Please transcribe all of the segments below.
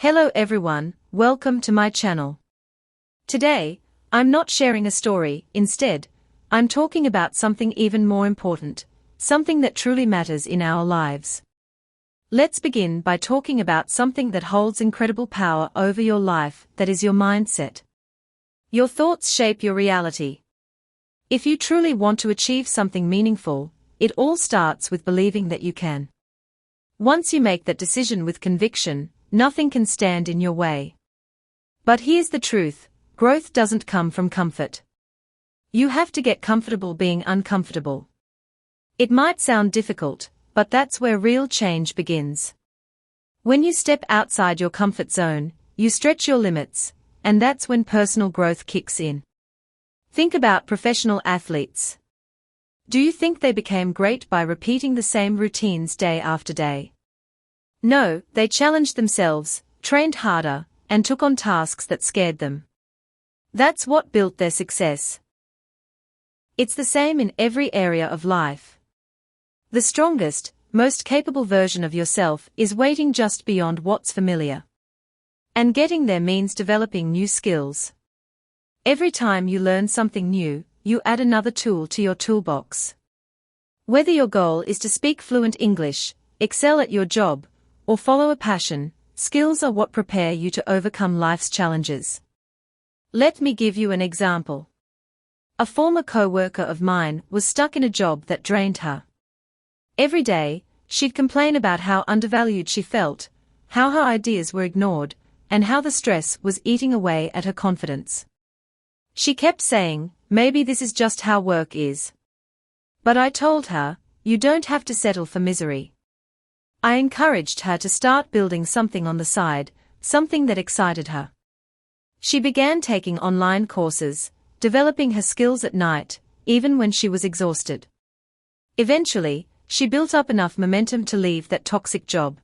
Hello everyone, welcome to my channel. Today, I'm not sharing a story, instead, I'm talking about something even more important, something that truly matters in our lives. Let's begin by talking about something that holds incredible power over your life, that is your mindset. Your thoughts shape your reality. If you truly want to achieve something meaningful, it all starts with believing that you can. Once you make that decision with conviction, nothing can stand in your way. But here's the truth, growth doesn't come from comfort. You have to get comfortable being uncomfortable. It might sound difficult, but that's where real change begins. When you step outside your comfort zone, you stretch your limits, and that's when personal growth kicks in. Think about professional athletes. Do you think they became great by repeating the same routines day after day? No, they challenged themselves, trained harder, and took on tasks that scared them. That's what built their success. It's the same in every area of life. The strongest, most capable version of yourself is waiting just beyond what's familiar. And getting there means developing new skills. Every time you learn something new, you add another tool to your toolbox. Whether your goal is to speak fluent English, excel at your job, or follow a passion, skills are what prepare you to overcome life's challenges. Let me give you an example. A former co-worker of mine was stuck in a job that drained her. Every day, she'd complain about how undervalued she felt, how her ideas were ignored, and how the stress was eating away at her confidence. She kept saying, "Maybe this is just how work is." But I told her, "You don't have to settle for misery." I encouraged her to start building something on the side, something that excited her. She began taking online courses, developing her skills at night, even when she was exhausted. Eventually, she built up enough momentum to leave that toxic job.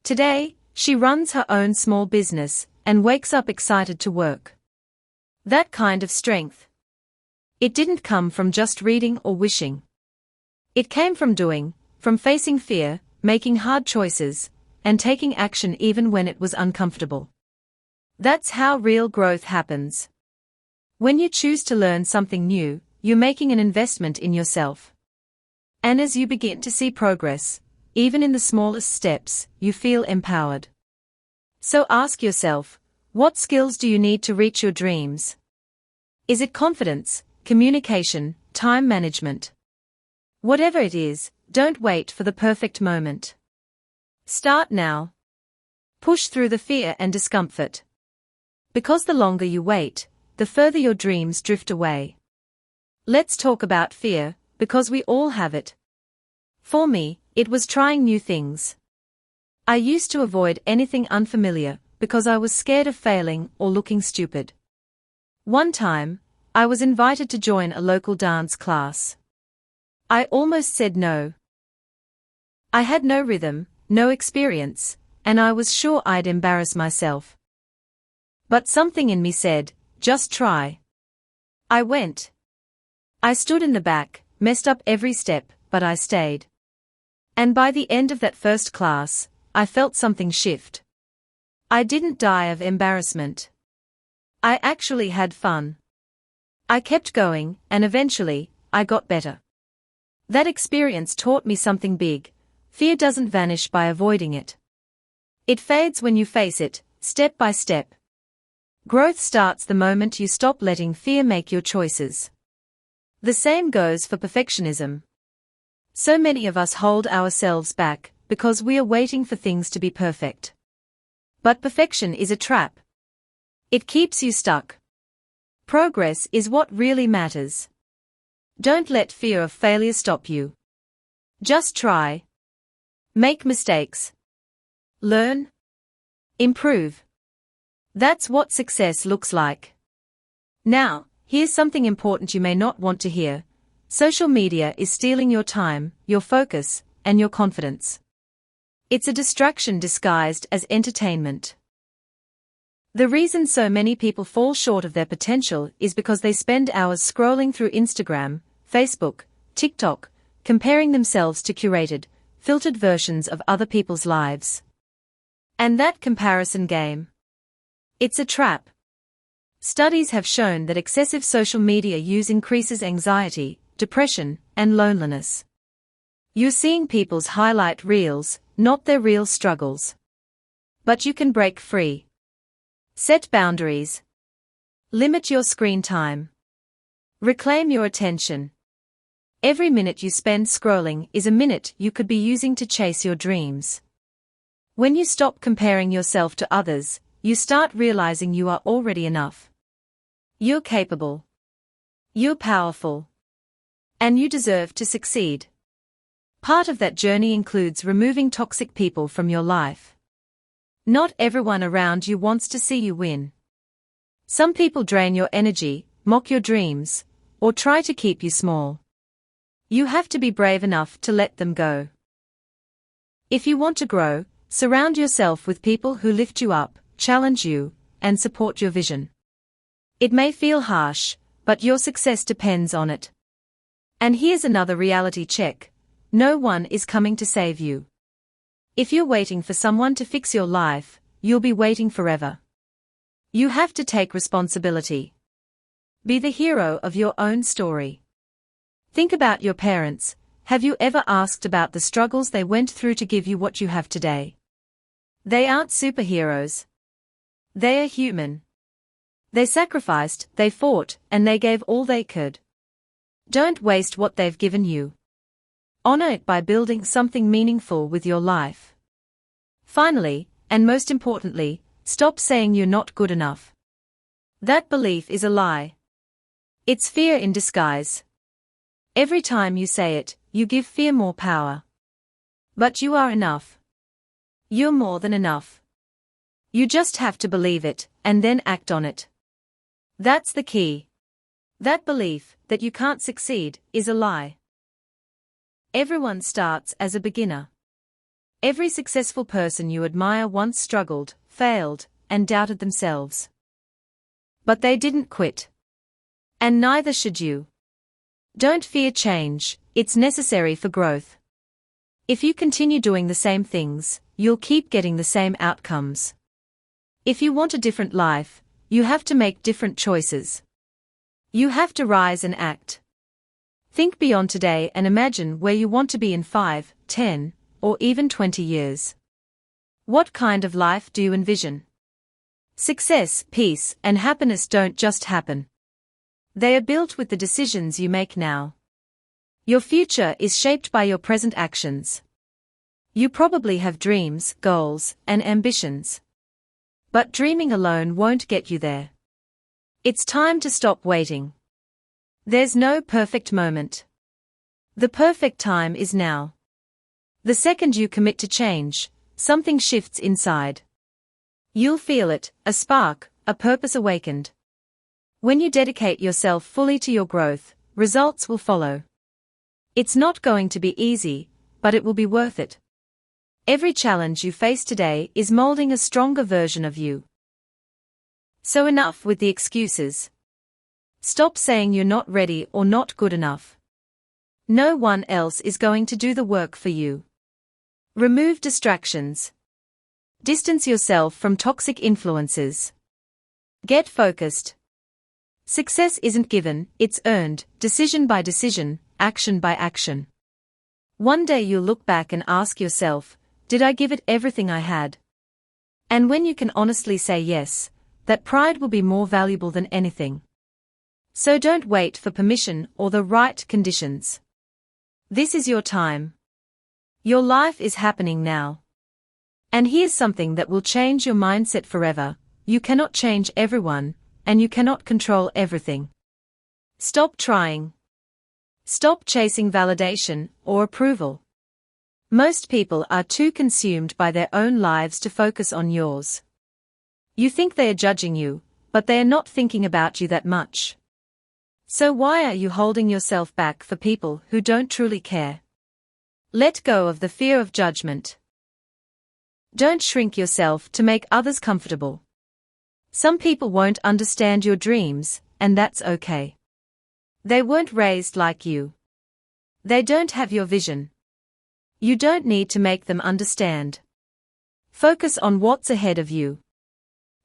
Today, she runs her own small business and wakes up excited to work. That kind of strength. It didn't come from just reading or wishing. It came from doing, from facing fear, making hard choices, and taking action even when it was uncomfortable. That's how real growth happens. When you choose to learn something new, you're making an investment in yourself. And as you begin to see progress, even in the smallest steps, you feel empowered. So ask yourself, what skills do you need to reach your dreams? Is it confidence, communication, time management? Whatever it is, don't wait for the perfect moment. Start now. Push through the fear and discomfort. Because the longer you wait, the further your dreams drift away. Let's talk about fear, because we all have it. For me, it was trying new things. I used to avoid anything unfamiliar, because I was scared of failing or looking stupid. One time, I was invited to join a local dance class. I almost said no. I had no rhythm, no experience, and I was sure I'd embarrass myself. But something in me said, just try. I went. I stood in the back, messed up every step, but I stayed. And by the end of that first class, I felt something shift. I didn't die of embarrassment. I actually had fun. I kept going, and eventually, I got better. That experience taught me something big. Fear doesn't vanish by avoiding it. It fades when you face it, step by step. Growth starts the moment you stop letting fear make your choices. The same goes for perfectionism. So many of us hold ourselves back because we are waiting for things to be perfect. But perfection is a trap. It keeps you stuck. Progress is what really matters. Don't let fear of failure stop you. Just try. Make mistakes. Learn. Improve. That's what success looks like. Now, here's something important you may not want to hear. Social media is stealing your time, your focus, and your confidence. It's a distraction disguised as entertainment. The reason so many people fall short of their potential is because they spend hours scrolling through Instagram, Facebook, TikTok, comparing themselves to curated, filtered versions of other people's lives. And that comparison game? It's a trap. Studies have shown that excessive social media use increases anxiety, depression, and loneliness. You're seeing people's highlight reels, not their real struggles. But you can break free. Set boundaries. Limit your screen time. Reclaim your attention. Every minute you spend scrolling is a minute you could be using to chase your dreams. When you stop comparing yourself to others, you start realizing you are already enough. You're capable. You're powerful. And you deserve to succeed. Part of that journey includes removing toxic people from your life. Not everyone around you wants to see you win. Some people drain your energy, mock your dreams, or try to keep you small. You have to be brave enough to let them go. If you want to grow, surround yourself with people who lift you up, challenge you, and support your vision. It may feel harsh, but your success depends on it. And here's another reality check. No one is coming to save you. If you're waiting for someone to fix your life, you'll be waiting forever. You have to take responsibility. Be the hero of your own story. Think about your parents. Have you ever asked about the struggles they went through to give you what you have today? They aren't superheroes. They are human. They sacrificed, they fought, and they gave all they could. Don't waste what they've given you. Honor it by building something meaningful with your life. Finally, and most importantly, stop saying you're not good enough. That belief is a lie. It's fear in disguise. Every time you say it, you give fear more power. But you are enough. You're more than enough. You just have to believe it, and then act on it. That's the key. That belief, that you can't succeed, is a lie. Everyone starts as a beginner. Every successful person you admire once struggled, failed, and doubted themselves. But they didn't quit. And neither should you. Don't fear change, it's necessary for growth. If you continue doing the same things, you'll keep getting the same outcomes. If you want a different life, you have to make different choices. You have to rise and act. Think beyond today and imagine where you want to be in 5, 10, or even 20 years. What kind of life do you envision? Success, peace, and happiness don't just happen. They are built with the decisions you make now. Your future is shaped by your present actions. You probably have dreams, goals, and ambitions. But dreaming alone won't get you there. It's time to stop waiting. There's no perfect moment. The perfect time is now. The second you commit to change, something shifts inside. You'll feel it, a spark, a purpose awakened. When you dedicate yourself fully to your growth, results will follow. It's not going to be easy, but it will be worth it. Every challenge you face today is molding a stronger version of you. So enough with the excuses. Stop saying you're not ready or not good enough. No one else is going to do the work for you. Remove distractions. Distance yourself from toxic influences. Get focused. Success isn't given, it's earned, decision by decision, action by action. One day you'll look back and ask yourself, did I give it everything I had? And when you can honestly say yes, that pride will be more valuable than anything. So don't wait for permission or the right conditions. This is your time. Your life is happening now. And here's something that will change your mindset forever. You cannot change everyone, and you cannot control everything. Stop trying. Stop chasing validation or approval. Most people are too consumed by their own lives to focus on yours. You think they are judging you, but they are not thinking about you that much. So why are you holding yourself back for people who don't truly care? Let go of the fear of judgment. Don't shrink yourself to make others comfortable. Some people won't understand your dreams, and that's okay. They weren't raised like you. They don't have your vision. You don't need to make them understand. Focus on what's ahead of you.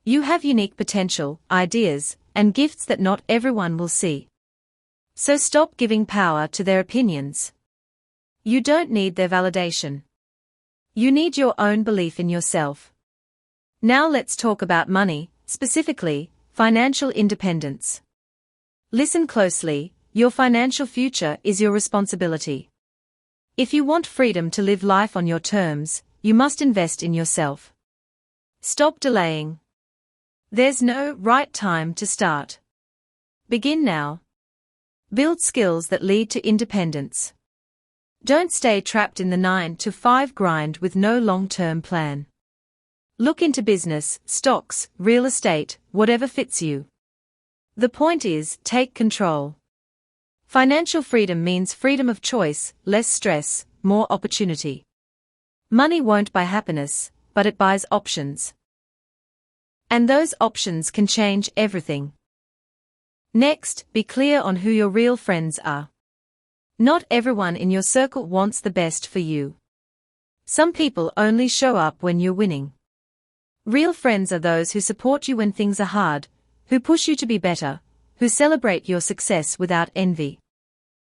You have unique potential, ideas, and gifts that not everyone will see. So stop giving power to their opinions. You don't need their validation. You need your own belief in yourself. Now let's talk about money, specifically, financial independence. Listen closely, your financial future is your responsibility. If you want freedom to live life on your terms, you must invest in yourself. Stop delaying. There's no right time to start. Begin now. Build skills that lead to independence. Don't stay trapped in the 9-to-5 grind with no long-term plan. Look into business, stocks, real estate, whatever fits you. The point is, take control. Financial freedom means freedom of choice, less stress, more opportunity. Money won't buy happiness, but it buys options. And those options can change everything. Next, be clear on who your real friends are. Not everyone in your circle wants the best for you. Some people only show up when you're winning. Real friends are those who support you when things are hard, who push you to be better, who celebrate your success without envy.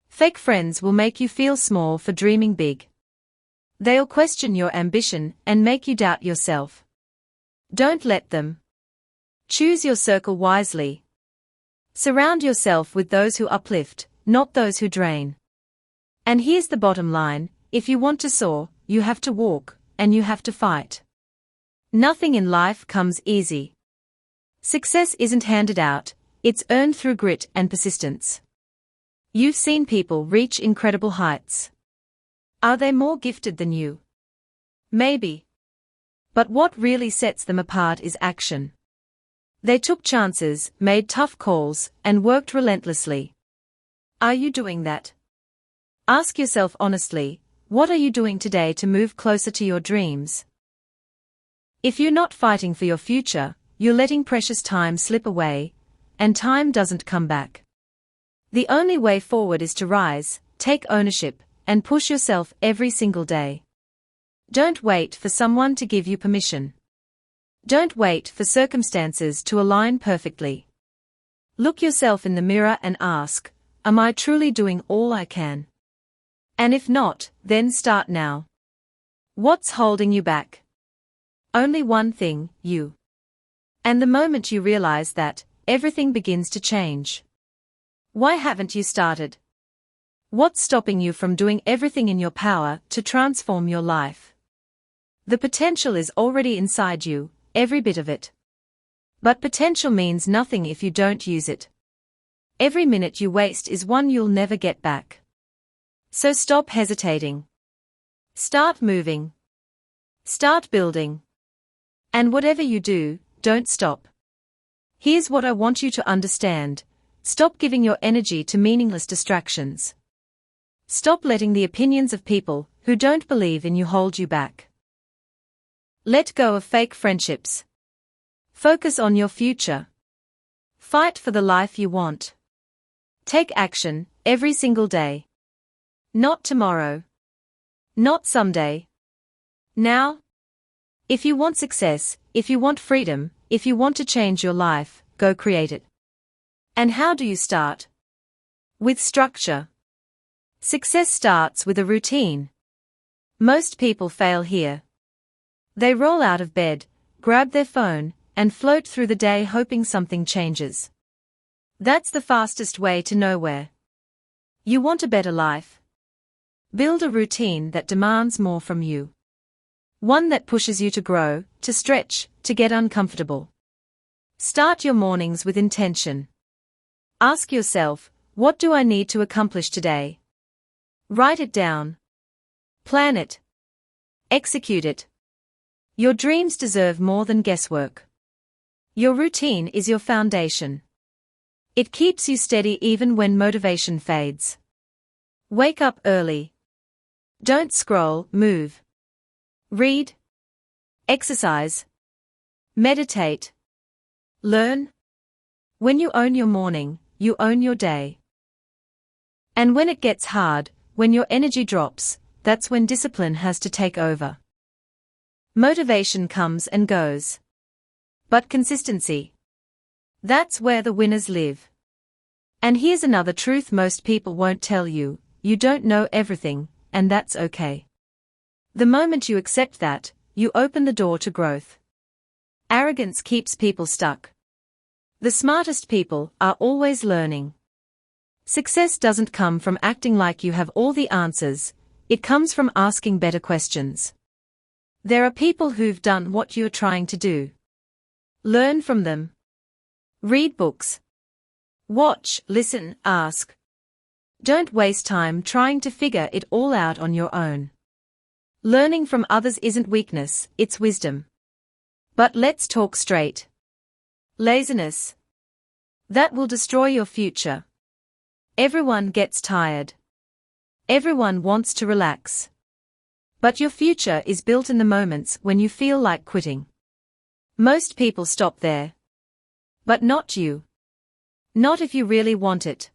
Fake friends will make you feel small for dreaming big. They'll question your ambition and make you doubt yourself. Don't let them. Choose your circle wisely. Surround yourself with those who uplift, not those who drain. And here's the bottom line, if you want to soar, you have to walk, and you have to fight. Nothing in life comes easy. Success isn't handed out, it's earned through grit and persistence. You've seen people reach incredible heights. Are they more gifted than you? Maybe. But what really sets them apart is action. They took chances, made tough calls, and worked relentlessly. Are you doing that? Ask yourself honestly, what are you doing today to move closer to your dreams? If you're not fighting for your future, you're letting precious time slip away, and time doesn't come back. The only way forward is to rise, take ownership, and push yourself every single day. Don't wait for someone to give you permission. Don't wait for circumstances to align perfectly. Look yourself in the mirror and ask, am I truly doing all I can? And if not, then start now. What's holding you back? Only one thing, you. And the moment you realize that, everything begins to change. Why haven't you started? What's stopping you from doing everything in your power to transform your life? The potential is already inside you, every bit of it. But potential means nothing if you don't use it. Every minute you waste is one you'll never get back. So stop hesitating. Start moving. Start building. And whatever you do, don't stop. Here's what I want you to understand. Stop giving your energy to meaningless distractions. Stop letting the opinions of people who don't believe in you hold you back. Let go of fake friendships. Focus on your future. Fight for the life you want. Take action, every single day. Not tomorrow. Not someday. Now. If you want success, if you want freedom, if you want to change your life, go create it. And how do you start? With structure. Success starts with a routine. Most people fail here. They roll out of bed, grab their phone, and float through the day hoping something changes. That's the fastest way to nowhere. You want a better life? Build a routine that demands more from you. One that pushes you to grow, to stretch, to get uncomfortable. Start your mornings with intention. Ask yourself, what do I need to accomplish today? Write it down. Plan it. Execute it. Your dreams deserve more than guesswork. Your routine is your foundation. It keeps you steady even when motivation fades. Wake up early. Don't scroll, move. Read. Exercise. Meditate. Learn. When you own your morning, you own your day. And when it gets hard, when your energy drops, that's when discipline has to take over. Motivation comes and goes. But consistency, that's where the winners live. And here's another truth most people won't tell you: you don't know everything, and that's okay. The moment you accept that, you open the door to growth. Arrogance keeps people stuck. The smartest people are always learning. Success doesn't come from acting like you have all the answers, it comes from asking better questions. There are people who've done what you're trying to do. Learn from them. Read books. Watch, listen, ask. Don't waste time trying to figure it all out on your own. Learning from others isn't weakness, it's wisdom. But let's talk straight. Laziness. That will destroy your future. Everyone gets tired. Everyone wants to relax. But your future is built in the moments when you feel like quitting. Most people stop there. But not you. Not if you really want it.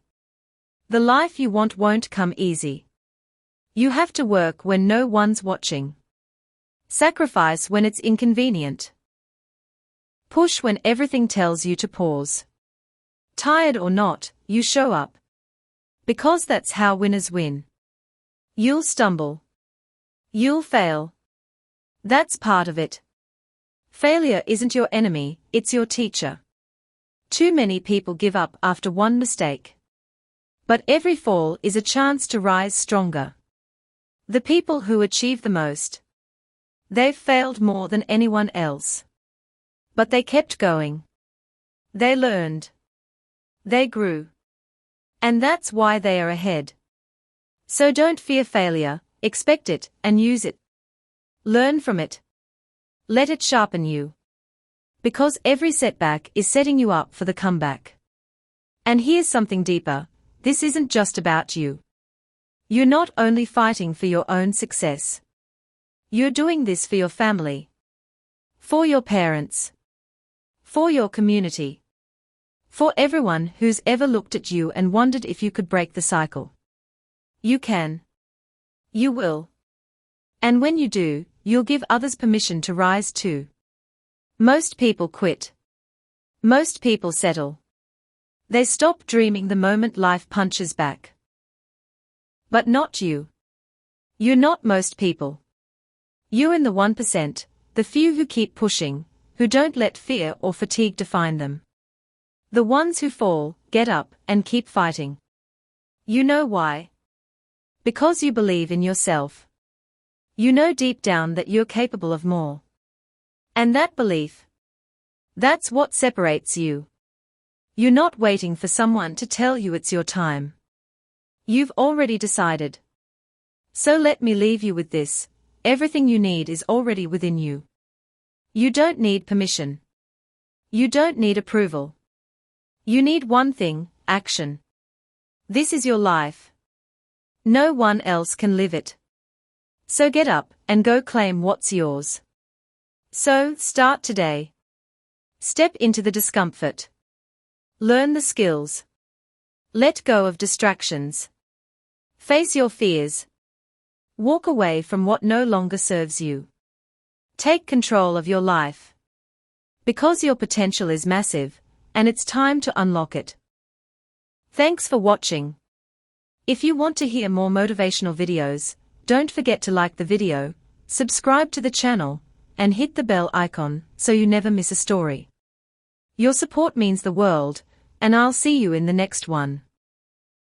The life you want won't come easy. You have to work when no one's watching. Sacrifice when it's inconvenient. Push when everything tells you to pause. Tired or not, you show up. Because that's how winners win. You'll stumble. You'll fail. That's part of it. Failure isn't your enemy, it's your teacher. Too many people give up after one mistake. But every fall is a chance to rise stronger. The people who achieve the most, they've failed more than anyone else. But they kept going. They learned. They grew. And that's why they are ahead. So don't fear failure, expect it, and use it. Learn from it. Let it sharpen you. Because every setback is setting you up for the comeback. And here's something deeper: this isn't just about you. You're not only fighting for your own success. You're doing this for your family. For your parents. For your community. For everyone who's ever looked at you and wondered if you could break the cycle. You can. You will. And when you do, you'll give others permission to rise too. Most people quit. Most people settle. They stop dreaming the moment life punches back. But not you. You're not most people. You're in the 1%, the few who keep pushing, who don't let fear or fatigue define them. The ones who fall, get up, and keep fighting. You know why? Because you believe in yourself. You know deep down that you're capable of more. And that belief, that's what separates you. You're not waiting for someone to tell you it's your time. You've already decided. So let me leave you with this: everything you need is already within you. You don't need permission. You don't need approval. You need one thing: action. This is your life. No one else can live it. So get up and go claim what's yours. So, start today. Step into the discomfort. Learn the skills. Let go of distractions. Face your fears. Walk away from what no longer serves you. Take control of your life. Because your potential is massive, and it's time to unlock it. Thanks for watching. If you want to hear more motivational videos, don't forget to like the video, subscribe to the channel, and hit the bell icon so you never miss a story. Your support means the world, and I'll see you in the next one.